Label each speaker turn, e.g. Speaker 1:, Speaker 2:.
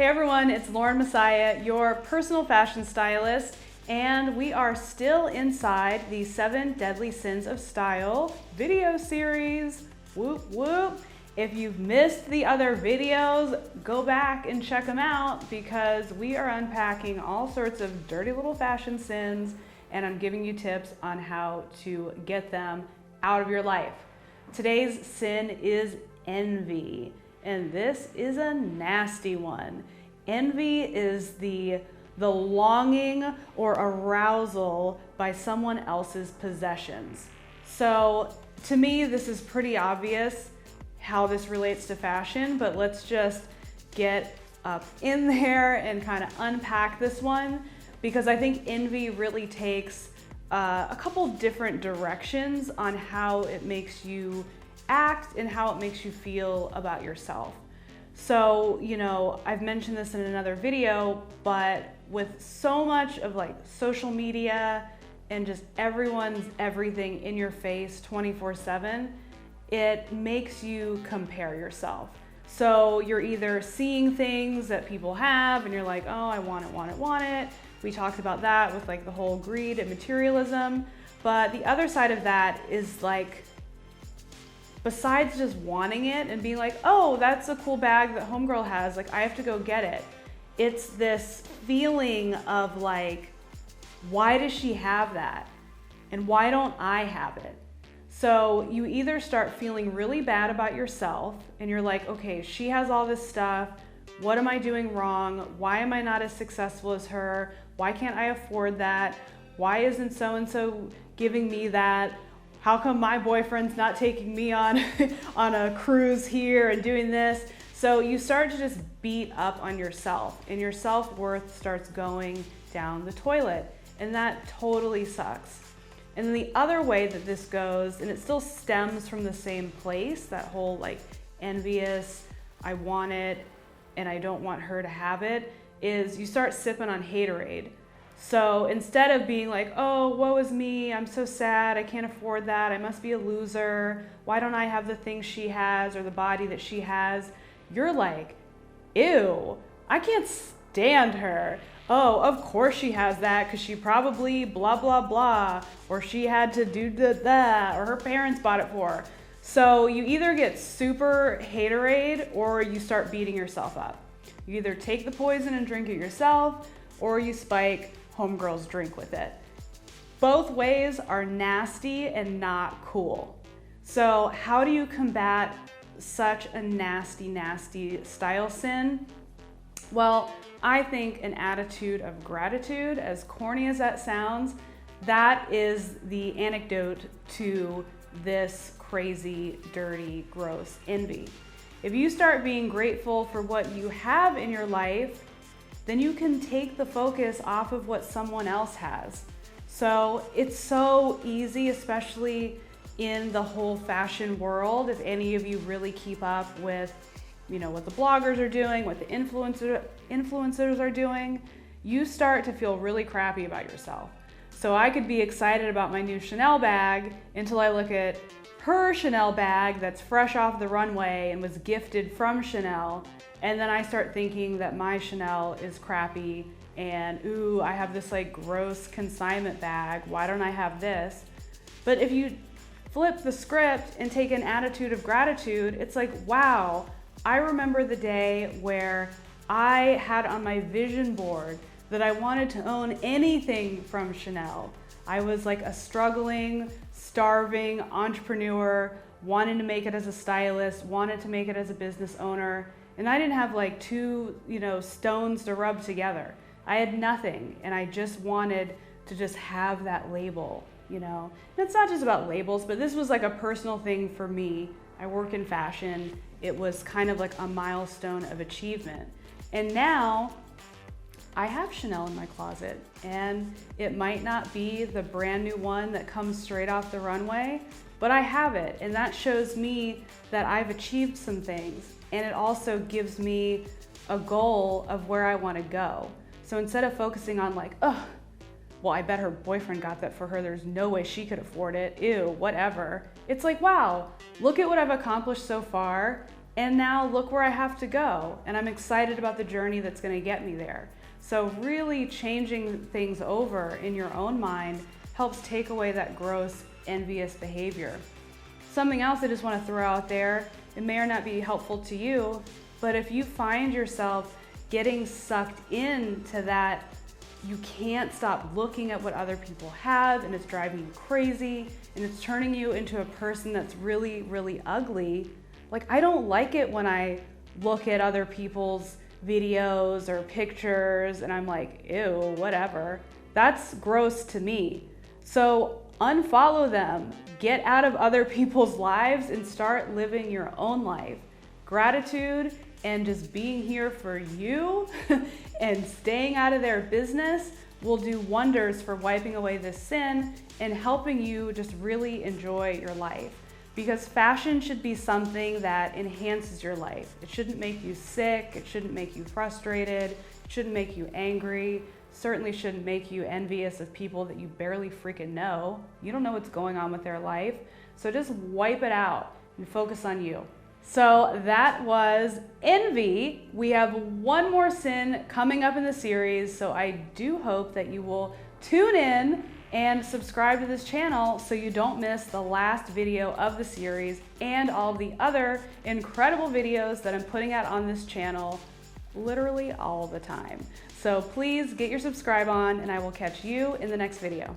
Speaker 1: everyone, it's Lauren Messiah, your personal fashion stylist, and we are still inside the 7 Deadly Sins of Style video series. Whoop whoop. If you've missed the other videos, go back and check them out because we are unpacking all sorts of dirty little fashion sins, and I'm giving you tips on how to get them out of your life. Today's sin is envy. And this is a nasty one. Envy is the longing or arousal by someone else's possessions. So to me, this is pretty obvious how this relates to fashion, but let's just get up in there and kind of unpack this one, because I think envy really takes a couple different directions on how it makes you act and how it makes you feel about yourself. So, I've mentioned this in another video, but with so much of like social media and just everyone's everything in your face 24/7, it makes you compare yourself. So you're either seeing things that people have and you're like, oh, I want it. We talked about that with like the whole greed and materialism. But the other side of that is like, besides just wanting it and being like, oh, that's a cool bag that homegirl has, like I have to go get it. It's this feeling of like, why does she have that? And why don't I have it? So you either start feeling really bad about yourself and you're like, okay, she has all this stuff. What am I doing wrong? Why am I not as successful as her? Why can't I afford that? Why isn't so-and-so giving me that? How come my boyfriend's not taking me on a cruise here and doing this? So you start to just beat up on yourself and your self-worth starts going down the toilet, and that totally sucks. And the other way that this goes, and it still stems from the same place, that whole like envious, I want it and I don't want her to have it, is you start sipping on haterade. So instead of being like, oh, woe is me, I'm so sad, I can't afford that, I must be a loser, why don't I have the things she has or the body that she has, you're like, ew, I can't stand her. Oh, of course she has that because she probably blah, blah, blah, or she had to do that, or her parents bought it for her. So you either get super haterade or you start beating yourself up. You either take the poison and drink it yourself, or you spike homegirl's drink with it. Both ways are nasty and not cool. So how do you combat such a nasty, nasty style sin? Well, I think an attitude of gratitude, as corny as that sounds, that is the antidote to this crazy, dirty, gross envy. If you start being grateful for what you have in your life, then you can take the focus off of what someone else has. So it's so easy, especially in the whole fashion world. If any of you really keep up with, what the bloggers are doing, what the influencers are doing, you start to feel really crappy about yourself. So I could be excited about my new Chanel bag until I look at her Chanel bag that's fresh off the runway and was gifted from Chanel. And then I start thinking that my Chanel is crappy and ooh, I have this like gross consignment bag. Why don't I have this? But if you flip the script and take an attitude of gratitude, it's like, wow, I remember the day where I had on my vision board that I wanted to own anything from Chanel. I was like a struggling, starving entrepreneur, wanting to make it as a stylist, wanted to make it as a business owner. And I didn't have like two, stones to rub together. I had nothing, and I just wanted to just have that label, And it's not just about labels, but this was like a personal thing for me. I work in fashion. It was kind of like a milestone of achievement. And now I have Chanel in my closet, and it might not be the brand new one that comes straight off the runway, but I have it, and that shows me that I've achieved some things. And it also gives me a goal of where I want to go. So instead of focusing on like, oh, well, I bet her boyfriend got that for her, there's no way she could afford it, ew, whatever. It's like, wow, look at what I've accomplished so far. And now look where I have to go. And I'm excited about the journey that's going to get me there. So really changing things over in your own mind helps take away that gross, envious behavior. Something else I just want to throw out there, it may or not be helpful to you, but if you find yourself getting sucked into that, you can't stop looking at what other people have and it's driving you crazy and it's turning you into a person that's really, really ugly. Like, I don't like it when I look at other people's videos or pictures and I'm like, ew, whatever. That's gross to me. So unfollow them, get out of other people's lives and start living your own life. Gratitude and just being here for you and staying out of their business will do wonders for wiping away this sin and helping you just really enjoy your life. Because fashion should be something that enhances your life. It shouldn't make you sick, it shouldn't make you frustrated, it shouldn't make you angry, certainly shouldn't make you envious of people that you barely freaking know. You don't know what's going on with their life. So just wipe it out and focus on you. So that was envy. We have one more sin coming up in the series, so I do hope that you will tune in and subscribe to this channel so you don't miss the last video of the series and all the other incredible videos that I'm putting out on this channel literally all the time. So please get your subscribe on and I will catch you in the next video.